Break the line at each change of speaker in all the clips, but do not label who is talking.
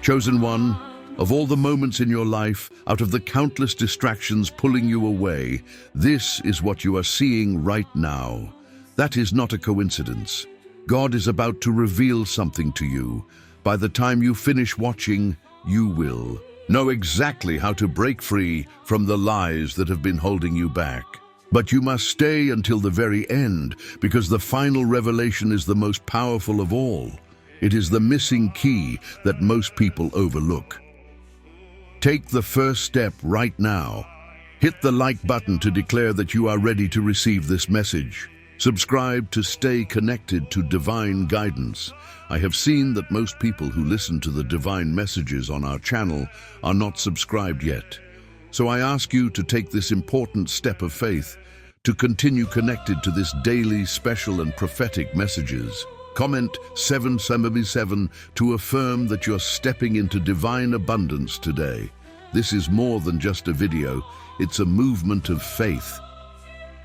Chosen one, of all the moments in your life, out of the countless distractions pulling you away, this is what you are seeing right now. That is not a coincidence. God is about to reveal something to you. By the time you finish watching, you will know exactly how to break free from the lies that have been holding you back. But you must stay until the very end, because the final revelation is the most powerful of all. It is the missing key that most people overlook. Take the first step right now. Hit the like button to declare that you are ready to receive this message. Subscribe to stay connected to divine guidance. I have seen that most people who listen to the divine messages on our channel are not subscribed yet. So I ask you to take this important step of faith to continue connected to this daily special and prophetic messages. Comment 777 to affirm that you're stepping into divine abundance today. This is more than just a video, it's a movement of faith.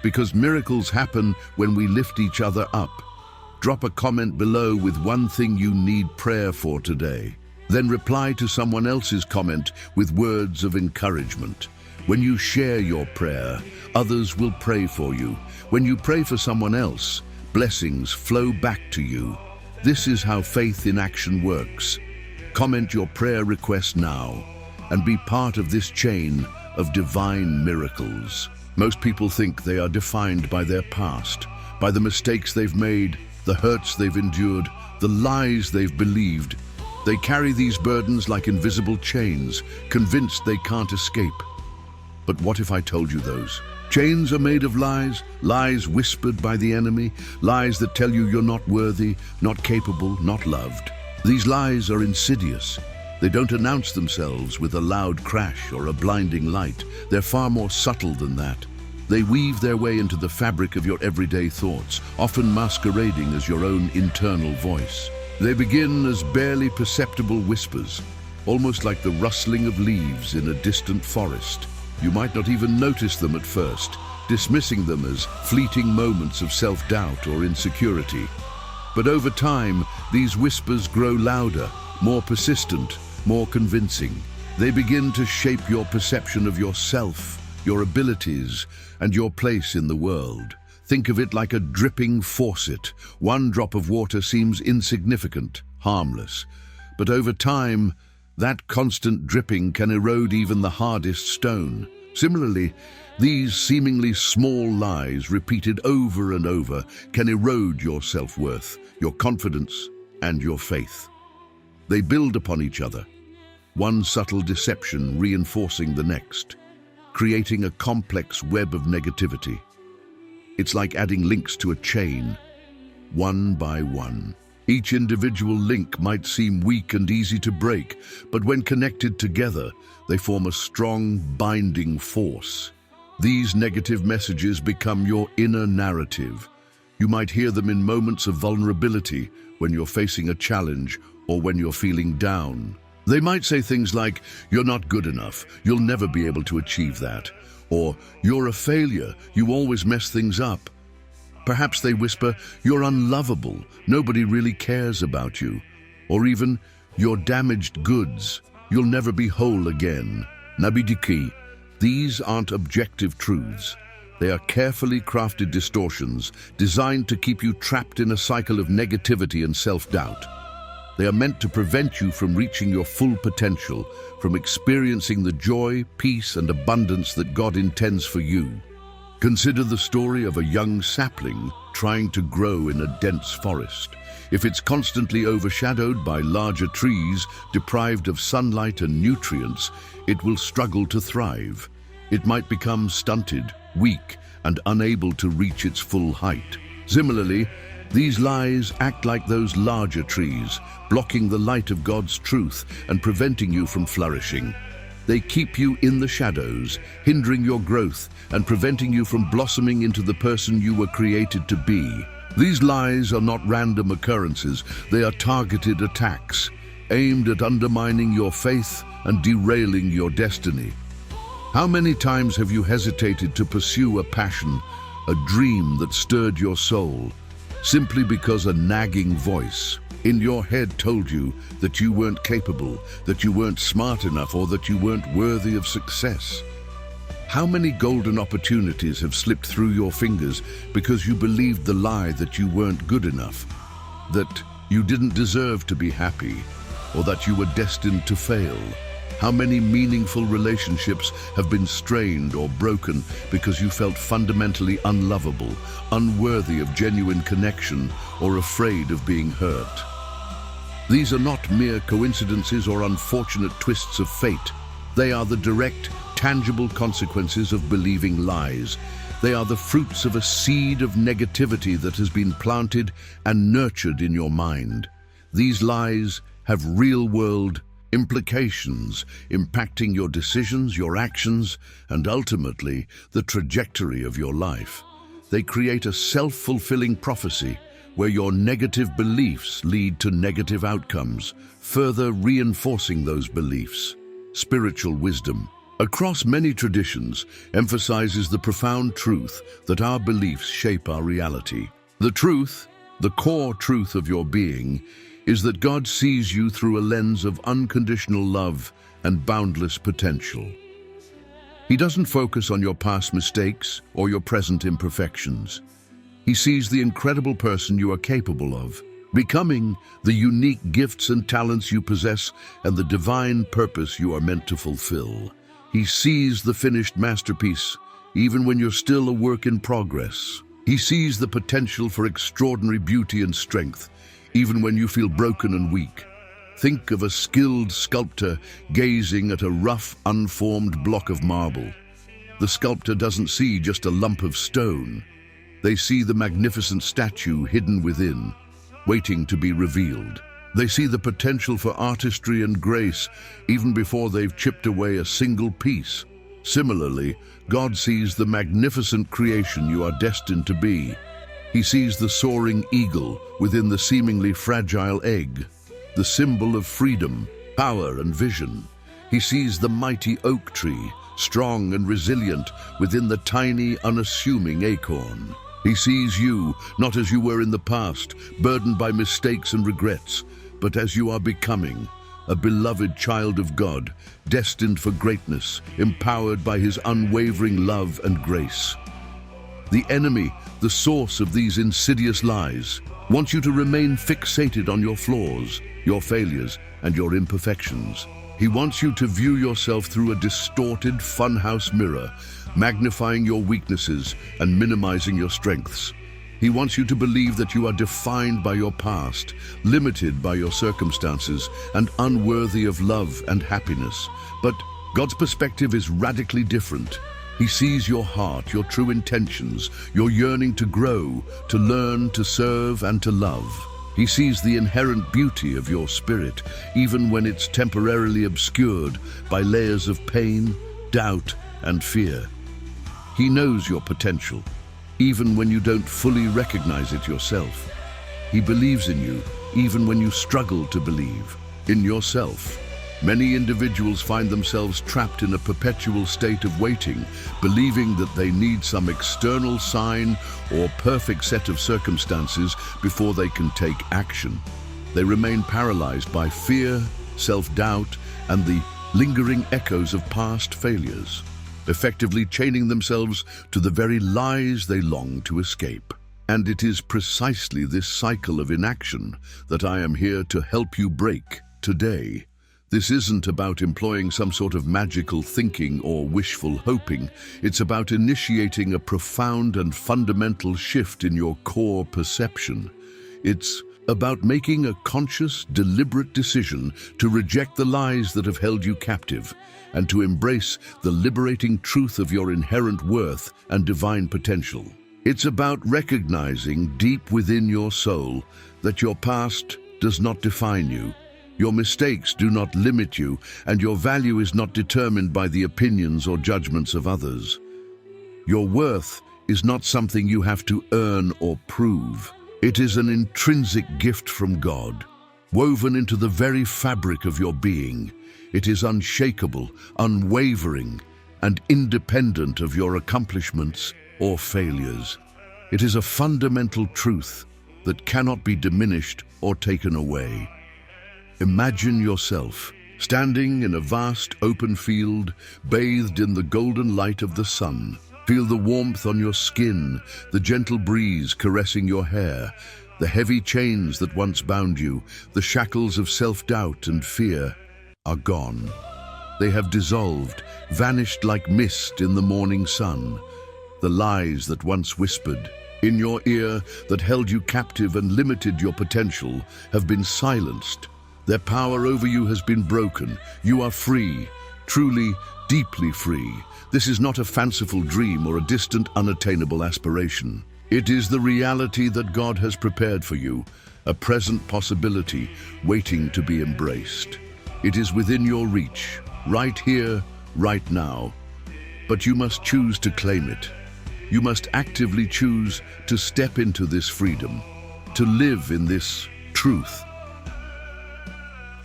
Because miracles happen when we lift each other up. Drop a comment below with one thing you need prayer for today. Then reply to someone else's comment with words of encouragement. When you share your prayer, others will pray for you. When you pray for someone else, blessings flow back to you. This is how faith in action works. Comment your prayer request now and be part of this chain of divine miracles. Most people think they are defined by their past, by the mistakes they've made, the hurts they've endured, the lies they've believed. They carry these burdens like invisible chains, convinced they can't escape. But what if I told you those chains are made of lies, lies whispered by the enemy, lies that tell you you're not worthy, not capable, not loved. These lies are insidious. They don't announce themselves with a loud crash or a blinding light. They're far more subtle than that. They weave their way into the fabric of your everyday thoughts, often masquerading as your own internal voice. They begin as barely perceptible whispers, almost like the rustling of leaves in a distant forest. You might not even notice them at first, dismissing them as fleeting moments of self-doubt or insecurity. But over time, these whispers grow louder, more persistent, more convincing. They begin to shape your perception of yourself, your abilities, and your place in the world. Think of it like a dripping faucet. One drop of water seems insignificant, harmless. But over time, that constant dripping can erode even the hardest stone. Similarly, these seemingly small lies repeated over and over can erode your self-worth, your confidence, and your faith. They build upon each other, one subtle deception reinforcing the next, creating a complex web of negativity. It's like adding links to a chain, one by one. Each individual link might seem weak and easy to break, but when connected together, they form a strong, binding force. These negative messages become your inner narrative. You might hear them in moments of vulnerability, when you're facing a challenge, or when you're feeling down. They might say things like, "You're not good enough, you'll never be able to achieve that," or "You're a failure, you always mess things up." Perhaps they whisper, "You're unlovable, nobody really cares about you," or even, "You're damaged goods, you'll never be whole again." Nabidiki. These aren't objective truths. They are carefully crafted distortions designed to keep you trapped in a cycle of negativity and self-doubt. They are meant to prevent you from reaching your full potential, from experiencing the joy, peace, and abundance that God intends for you. Consider the story of a young sapling trying to grow in a dense forest. If it's constantly overshadowed by larger trees, deprived of sunlight and nutrients, it will struggle to thrive. It might become stunted, weak, and unable to reach its full height. Similarly, these lies act like those larger trees, blocking the light of God's truth and preventing you from flourishing. They keep you in the shadows, hindering your growth and preventing you from blossoming into the person you were created to be. These lies are not random occurrences, they are targeted attacks, aimed at undermining your faith and derailing your destiny. How many times have you hesitated to pursue a passion, a dream that stirred your soul? simply because a nagging voice in your head told you that you weren't capable, that you weren't smart enough, or that you weren't worthy of success. How many golden opportunities have slipped through your fingers because you believed the lie that you weren't good enough, that you didn't deserve to be happy, or that you were destined to fail? How many meaningful relationships have been strained or broken because you felt fundamentally unlovable, unworthy of genuine connection, or afraid of being hurt? These are not mere coincidences or unfortunate twists of fate. They are the direct, tangible consequences of believing lies. They are the fruits of a seed of negativity that has been planted and nurtured in your mind. These lies have real-world implications, impacting your decisions, your actions, and ultimately the trajectory of your life. They create a self-fulfilling prophecy where your negative beliefs lead to negative outcomes, further reinforcing those beliefs. Spiritual wisdom, across many traditions, emphasizes the profound truth that our beliefs shape our reality. The truth, the core truth of your being, is that God sees you through a lens of unconditional love and boundless potential. He doesn't focus on your past mistakes or your present imperfections. He sees the incredible person you are capable of becoming, the unique gifts and talents you possess, and the divine purpose you are meant to fulfill. He sees the finished masterpiece, even when you're still a work in progress. He sees the potential for extraordinary beauty and strength, even when you feel broken and weak. Think of a skilled sculptor gazing at a rough, unformed block of marble. The sculptor doesn't see just a lump of stone. They see the magnificent statue hidden within, waiting to be revealed. They see the potential for artistry and grace even before they've chipped away a single piece. Similarly, God sees the magnificent creation you are destined to be. He sees the soaring eagle within the seemingly fragile egg, the symbol of freedom, power, and vision. He sees the mighty oak tree, strong and resilient, within the tiny, unassuming acorn. He sees you, not as you were in the past, burdened by mistakes and regrets, but as you are becoming, a beloved child of God, destined for greatness, empowered by His unwavering love and grace. The enemy, the source of these insidious lies, wants you to remain fixated on your flaws, your failures, and your imperfections. He wants you to view yourself through a distorted funhouse mirror, magnifying your weaknesses and minimizing your strengths. He wants you to believe that you are defined by your past, limited by your circumstances, and unworthy of love and happiness. But God's perspective is radically different. He sees your heart, your true intentions, your yearning to grow, to learn, to serve, and to love. He sees the inherent beauty of your spirit, even when it's temporarily obscured by layers of pain, doubt, and fear. He knows your potential, even when you don't fully recognize it yourself. He believes in you, even when you struggle to believe in yourself. Many individuals find themselves trapped in a perpetual state of waiting, believing that they need some external sign or perfect set of circumstances before they can take action. They remain paralyzed by fear, self-doubt, and the lingering echoes of past failures, effectively chaining themselves to the very lies they long to escape. And it is precisely this cycle of inaction that I am here to help you break today. This isn't about employing some sort of magical thinking or wishful hoping. It's about initiating a profound and fundamental shift in your core perception. It's about making a conscious, deliberate decision to reject the lies that have held you captive and to embrace the liberating truth of your inherent worth and divine potential. It's about recognizing deep within your soul that your past does not define you. Your mistakes do not limit you, and your value is not determined by the opinions or judgments of others. Your worth is not something you have to earn or prove. It is an intrinsic gift from God, woven into the very fabric of your being. It is unshakable, unwavering, and independent of your accomplishments or failures. It is a fundamental truth that cannot be diminished or taken away. Imagine yourself standing in a vast open field, bathed in the golden light of the sun. Feel the warmth on your skin, the gentle breeze caressing your hair, the heavy chains that once bound you, the shackles of self-doubt and fear are gone. They have dissolved, vanished like mist in the morning sun. The lies that once whispered in your ear, that held you captive and limited your potential, have been silenced. Their power over you has been broken. You are free, truly, deeply free. This is not a fanciful dream or a distant, unattainable aspiration. It is the reality that God has prepared for you, a present possibility waiting to be embraced. It is within your reach, right here, right now. But you must choose to claim it. You must actively choose to step into this freedom, to live in this truth.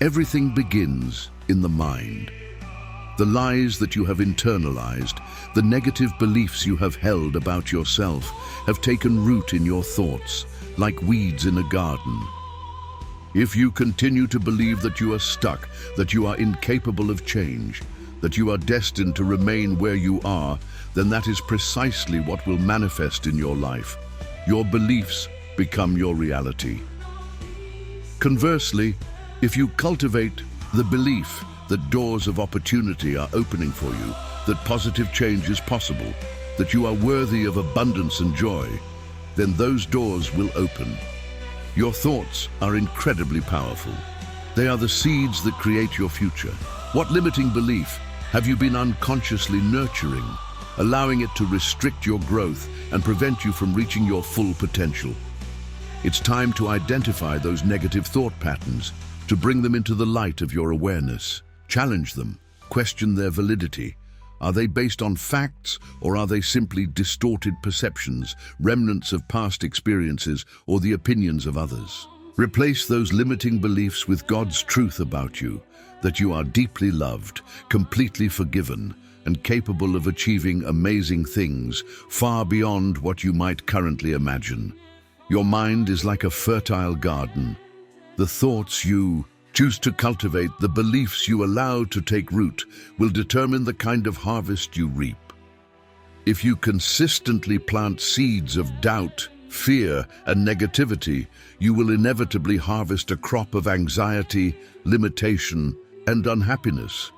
Everything begins in the mind. The lies that you have internalized, the negative beliefs you have held about yourself, have taken root in your thoughts, like weeds in a garden. If you continue to believe that you are stuck, that you are incapable of change, that you are destined to remain where you are, then that is precisely what will manifest in your life. Your beliefs become your reality. Conversely, if you cultivate the belief that doors of opportunity are opening for you, that positive change is possible, that you are worthy of abundance and joy, then those doors will open. Your thoughts are incredibly powerful. They are the seeds that create your future. What limiting belief have you been unconsciously nurturing, allowing it to restrict your growth and prevent you from reaching your full potential? It's time to identify those negative thought patterns, to bring them into the light of your awareness. Challenge them, question their validity. Are they based on facts, or are they simply distorted perceptions, remnants of past experiences, or the opinions of others? Replace those limiting beliefs with God's truth about you, that you are deeply loved, completely forgiven, and capable of achieving amazing things far beyond what you might currently imagine. Your mind is like a fertile garden. The thoughts you choose to cultivate, the beliefs you allow to take root, will determine the kind of harvest you reap. If you consistently plant seeds of doubt, fear, and negativity, you will inevitably harvest a crop of anxiety, limitation, and unhappiness.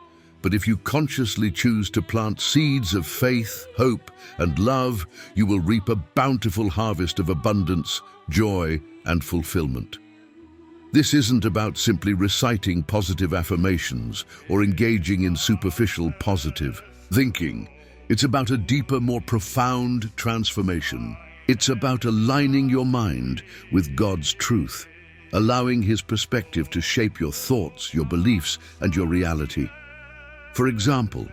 But if you consciously choose to plant seeds of faith, hope, and love, you will reap a bountiful harvest of abundance, joy, and fulfillment. This isn't about simply reciting positive affirmations or engaging in superficial positive thinking. It's about a deeper, more profound transformation. It's about aligning your mind with God's truth, allowing His perspective to shape your thoughts, your beliefs, and your reality. For example,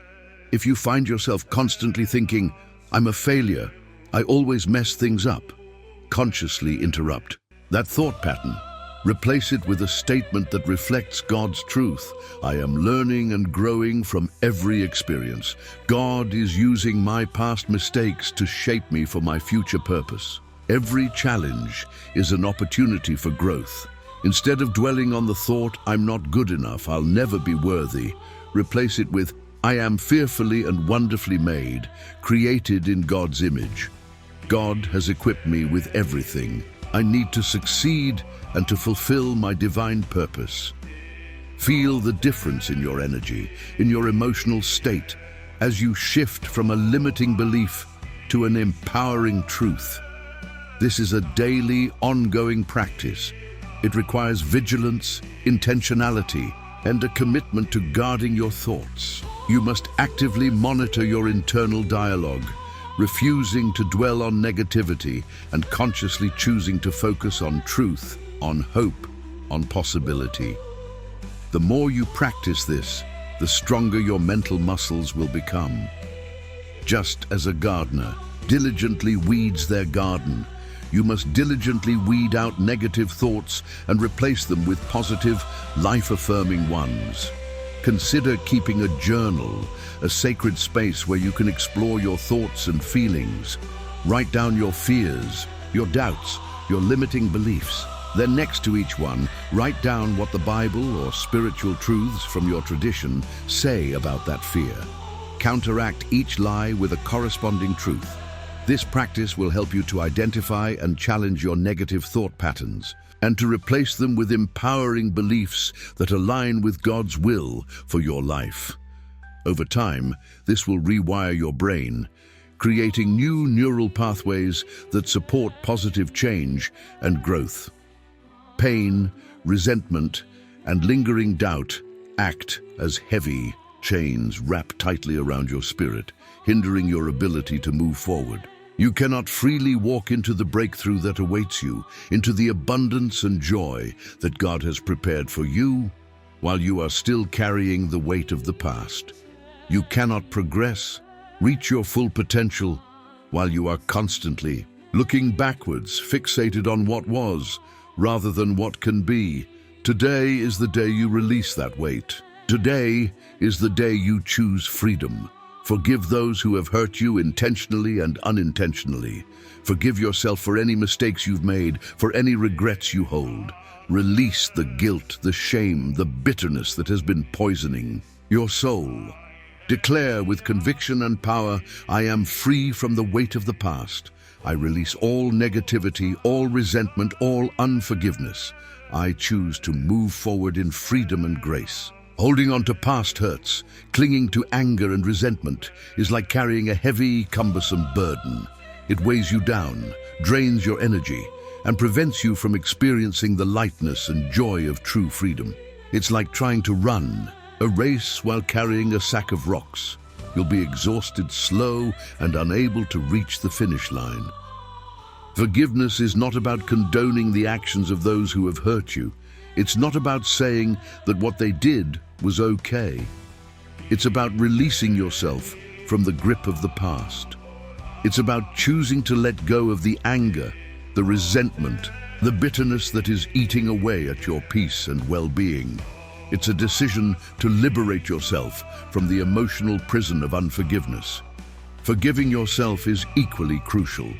if you find yourself constantly thinking, "I'm a failure, I always mess things up," consciously interrupt that thought pattern. Replace it with a statement that reflects God's truth. "I am learning and growing from every experience. God is using my past mistakes to shape me for my future purpose. Every challenge is an opportunity for growth." Instead of dwelling on the thought, "I'm not good enough, I'll never be worthy," replace it with, "I am fearfully and wonderfully made, created in God's image. God has equipped me with everything I need to succeed and to fulfill my divine purpose." Feel the difference in your energy, in your emotional state, as you shift from a limiting belief to an empowering truth. This is a daily, ongoing practice. It requires vigilance, intentionality, and a commitment to guarding your thoughts. You must actively monitor your internal dialogue, refusing to dwell on negativity and consciously choosing to focus on truth, on hope, on possibility. The more you practice this, the stronger your mental muscles will become. Just as a gardener diligently weeds their garden, you must diligently weed out negative thoughts and replace them with positive, life-affirming ones. Consider keeping a journal, a sacred space where you can explore your thoughts and feelings. Write down your fears, your doubts, your limiting beliefs. Then next to each one, write down what the Bible or spiritual truths from your tradition say about that fear. Counteract each lie with a corresponding truth. This practice will help you to identify and challenge your negative thought patterns, and to replace them with empowering beliefs that align with God's will for your life. Over time, this will rewire your brain, creating new neural pathways that support positive change and growth. Pain, resentment, and lingering doubt act as heavy chains wrapped tightly around your spirit, hindering your ability to move forward. You cannot freely walk into the breakthrough that awaits you, into the abundance and joy that God has prepared for you, while you are still carrying the weight of the past. You cannot progress, reach your full potential, while you are constantly looking backwards, fixated on what was, rather than what can be. Today is the day you release that weight. Today is the day you choose freedom. Forgive those who have hurt you intentionally and unintentionally. Forgive yourself for any mistakes you've made, for any regrets you hold. Release the guilt, the shame, the bitterness that has been poisoning your soul. Declare with conviction and power, I am free from the weight of the past. I release all negativity, all resentment, all unforgiveness. I choose to move forward in freedom and grace. Holding on to past hurts, clinging to anger and resentment, is like carrying a heavy, cumbersome burden. It weighs you down, drains your energy, and prevents you from experiencing the lightness and joy of true freedom. It's like trying to run a race while carrying a sack of rocks. You'll be exhausted, slow, and unable to reach the finish line. Forgiveness is not about condoning the actions of those who have hurt you. It's not about saying that what they did was okay. It's about releasing yourself from the grip of the past. It's about choosing to let go of the anger, the resentment, the bitterness that is eating away at your peace and well-being. It's a decision to liberate yourself from the emotional prison of unforgiveness. Forgiving yourself is equally crucial.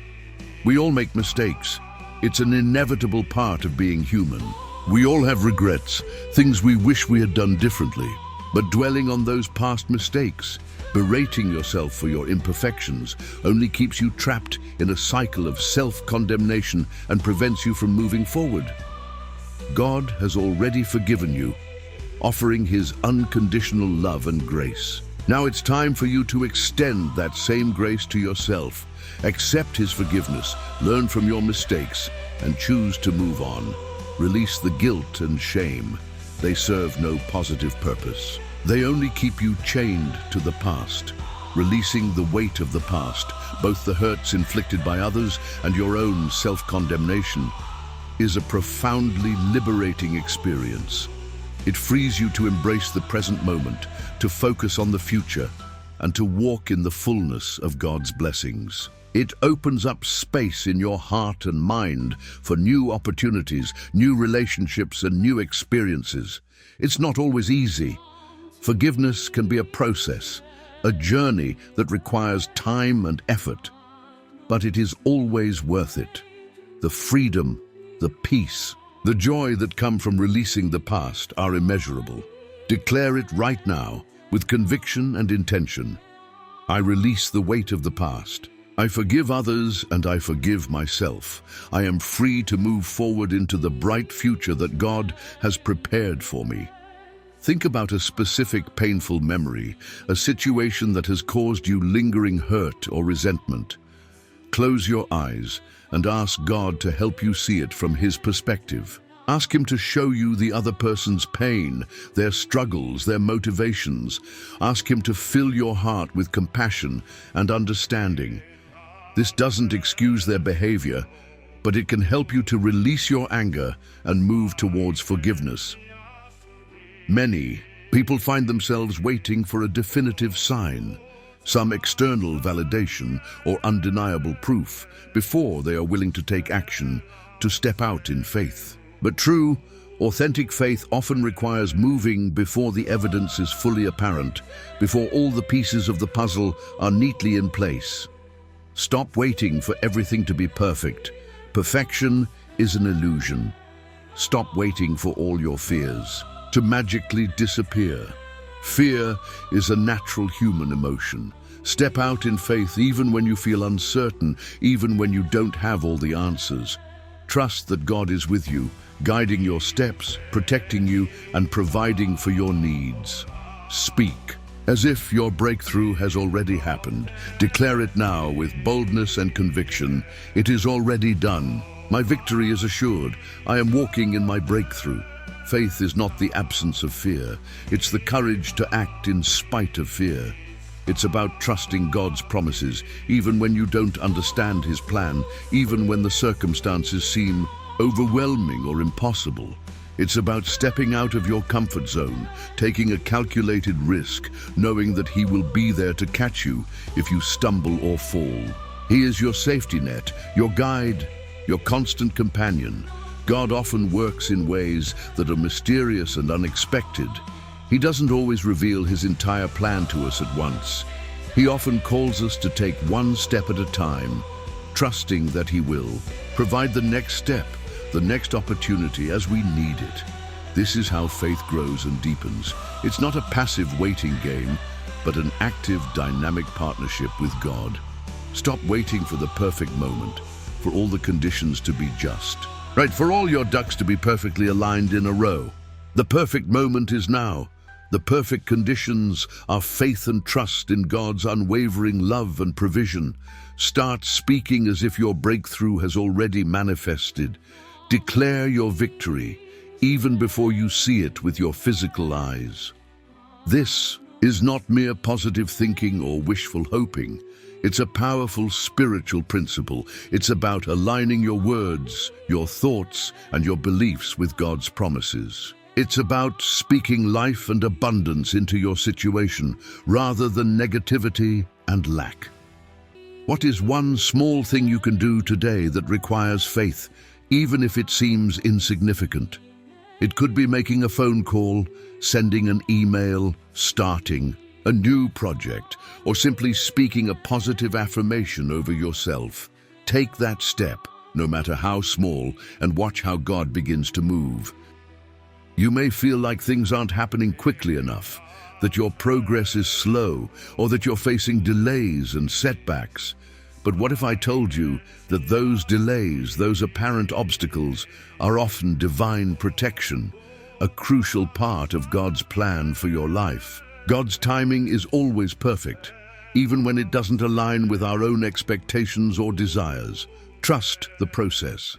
We all make mistakes. It's an inevitable part of being human. We all have regrets, things we wish we had done differently. But dwelling on those past mistakes, berating yourself for your imperfections, only keeps you trapped in a cycle of self-condemnation and prevents you from moving forward. God has already forgiven you, offering His unconditional love and grace. Now it's time for you to extend that same grace to yourself. Accept His forgiveness, learn from your mistakes, and choose to move on. Release the guilt and shame. They serve no positive purpose. They only keep you chained to the past. Releasing the weight of the past, both the hurts inflicted by others and your own self-condemnation, is a profoundly liberating experience. It frees you to embrace the present moment, to focus on the future, and to walk in the fullness of God's blessings. It opens up space in your heart and mind for new opportunities, new relationships, and new experiences. It's not always easy. Forgiveness can be a process, a journey that requires time and effort. But it is always worth it. The freedom, the peace, the joy that come from releasing the past are immeasurable. Declare it right now, with conviction and intention. I release the weight of the past. I forgive others and I forgive myself. I am free to move forward into the bright future that God has prepared for me. Think about a specific painful memory, a situation that has caused you lingering hurt or resentment. Close your eyes and ask God to help you see it from His perspective. Ask Him to show you the other person's pain, their struggles, their motivations. Ask Him to fill your heart with compassion and understanding. This doesn't excuse their behavior, but it can help you to release your anger and move towards forgiveness. Many people find themselves waiting for a definitive sign, some external validation or undeniable proof, before they are willing to take action, to step out in faith. But true, authentic faith often requires moving before the evidence is fully apparent, before all the pieces of the puzzle are neatly in place. Stop waiting for everything to be perfect. Perfection is an illusion. Stop waiting for all your fears to magically disappear. Fear is a natural human emotion. Step out in faith even when you feel uncertain, even when you don't have all the answers. Trust that God is with you, guiding your steps, protecting you, and providing for your needs. Speak as if your breakthrough has already happened. Declare it now with boldness and conviction. It is already done. My victory is assured. I am walking in my breakthrough. Faith is not the absence of fear. It's the courage to act in spite of fear. It's about trusting God's promises, even when you don't understand His plan, even when the circumstances seem overwhelming or impossible. It's about stepping out of your comfort zone, taking a calculated risk, knowing that He will be there to catch you if you stumble or fall. He is your safety net, your guide, your constant companion. God often works in ways that are mysterious and unexpected. He doesn't always reveal His entire plan to us at once. He often calls us to take one step at a time, trusting that He will provide the next step, the next opportunity as we need it. This is how faith grows and deepens. It's not a passive waiting game, but an active, dynamic partnership with God. Stop waiting for the perfect moment, for all the conditions to be just. Right, for all your ducks to be perfectly aligned in a row. The perfect moment is now. The perfect conditions are faith and trust in God's unwavering love and provision. Start speaking as if your breakthrough has already manifested. Declare your victory, even before you see it with your physical eyes. This is not mere positive thinking or wishful hoping. It's a powerful spiritual principle. It's about aligning your words, your thoughts, and your beliefs with God's promises. It's about speaking life and abundance into your situation, rather than negativity and lack. What is one small thing you can do today that requires faith, even if it seems insignificant? It could be making a phone call, sending an email, starting a new project, or simply speaking a positive affirmation over yourself. Take that step, no matter how small, and watch how God begins to move. You may feel like things aren't happening quickly enough, that your progress is slow, or that you're facing delays and setbacks. But what if I told you that those delays, those apparent obstacles, are often divine protection, a crucial part of God's plan for your life? God's timing is always perfect, even when it doesn't align with our own expectations or desires. Trust the process.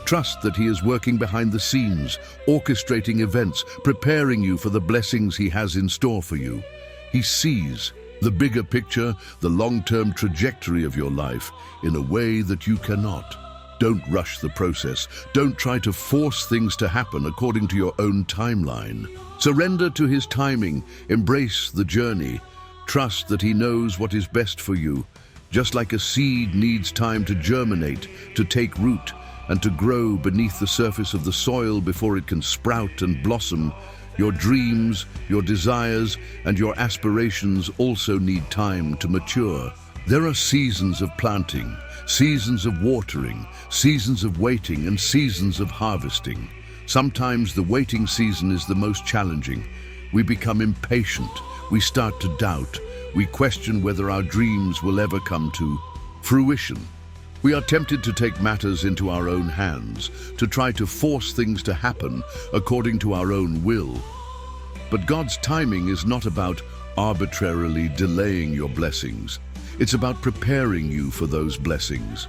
Trust that He is working behind the scenes, orchestrating events, preparing you for the blessings He has in store for you. He sees the bigger picture, the long-term trajectory of your life, in a way that you cannot. Don't rush the process. Don't try to force things to happen according to your own timeline. Surrender to His timing. Embrace the journey. Trust that He knows what is best for you. Just like a seed needs time to germinate, to take root, and to grow beneath the surface of the soil before it can sprout and blossom, your dreams, your desires, and your aspirations also need time to mature. There are seasons of planting, seasons of watering, seasons of waiting, and seasons of harvesting. Sometimes the waiting season is the most challenging. We become impatient, we start to doubt, we question whether our dreams will ever come to fruition. We are tempted to take matters into our own hands, to try to force things to happen according to our own will. But God's timing is not about arbitrarily delaying your blessings. It's about preparing you for those blessings.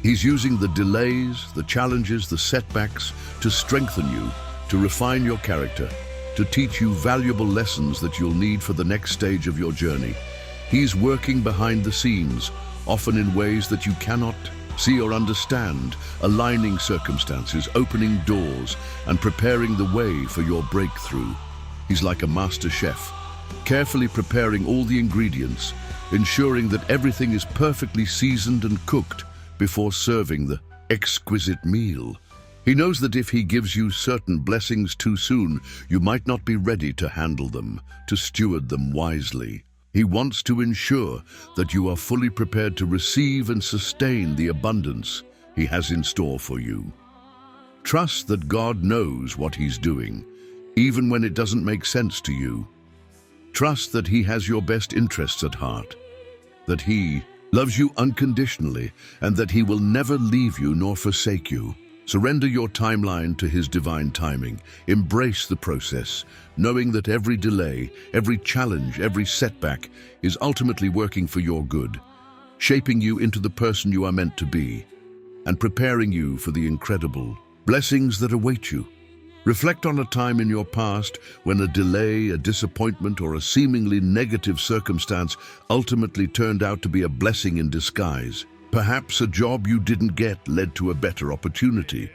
He's using the delays, the challenges, the setbacks to strengthen you, to refine your character, to teach you valuable lessons that you'll need for the next stage of your journey. He's working behind the scenes, often in ways that you cannot see or understand, aligning circumstances, opening doors, and preparing the way for your breakthrough. He's like a master chef, carefully preparing all the ingredients, ensuring that everything is perfectly seasoned and cooked before serving the exquisite meal. He knows that if He gives you certain blessings too soon, you might not be ready to handle them, to steward them wisely. He wants to ensure that you are fully prepared to receive and sustain the abundance He has in store for you. Trust that God knows what He's doing, even when it doesn't make sense to you. Trust that He has your best interests at heart, that He loves you unconditionally, and that He will never leave you nor forsake you. Surrender your timeline to His divine timing. Embrace the process, knowing that every delay, every challenge, every setback is ultimately working for your good, shaping you into the person you are meant to be, and preparing you for the incredible blessings that await you. Reflect on a time in your past when a delay, a disappointment, or a seemingly negative circumstance ultimately turned out to be a blessing in disguise. Perhaps a job you didn't get led to a better opportunity.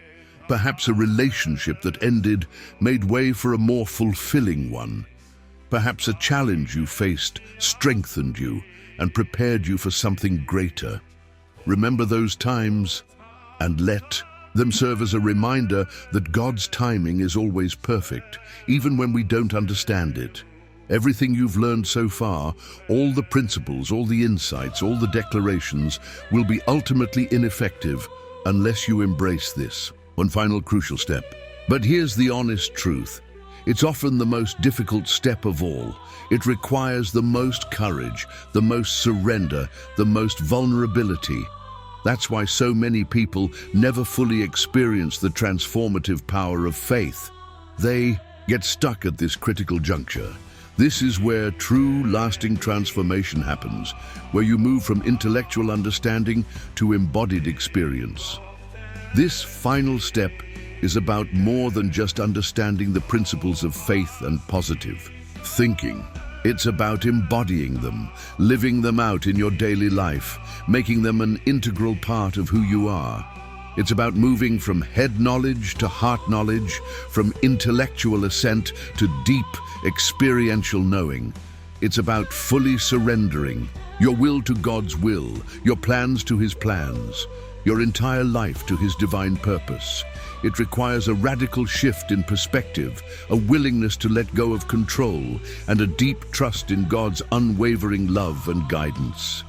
Perhaps a relationship that ended made way for a more fulfilling one. Perhaps a challenge you faced strengthened you and prepared you for something greater. Remember those times and let them serve as a reminder that God's timing is always perfect, even when we don't understand it. Everything you've learned so far, all the principles, all the insights, all the declarations, will be ultimately ineffective unless you embrace this. One final crucial step. But here's the honest truth. It's often the most difficult step of all. It requires the most courage, the most surrender, the most vulnerability. That's why so many people never fully experience the transformative power of faith. They get stuck at this critical juncture. This is where true, lasting transformation happens, where you move from intellectual understanding to embodied experience. This final step is about more than just understanding the principles of faith and positive thinking. It's about embodying them, living them out in your daily life, making them an integral part of who you are. It's about moving from head knowledge to heart knowledge, from intellectual assent to deep, experiential knowing. It's about fully surrendering your will to God's will, your plans to His plans, your entire life to His divine purpose. It requires a radical shift in perspective, a willingness to let go of control, and a deep trust in God's unwavering love and guidance.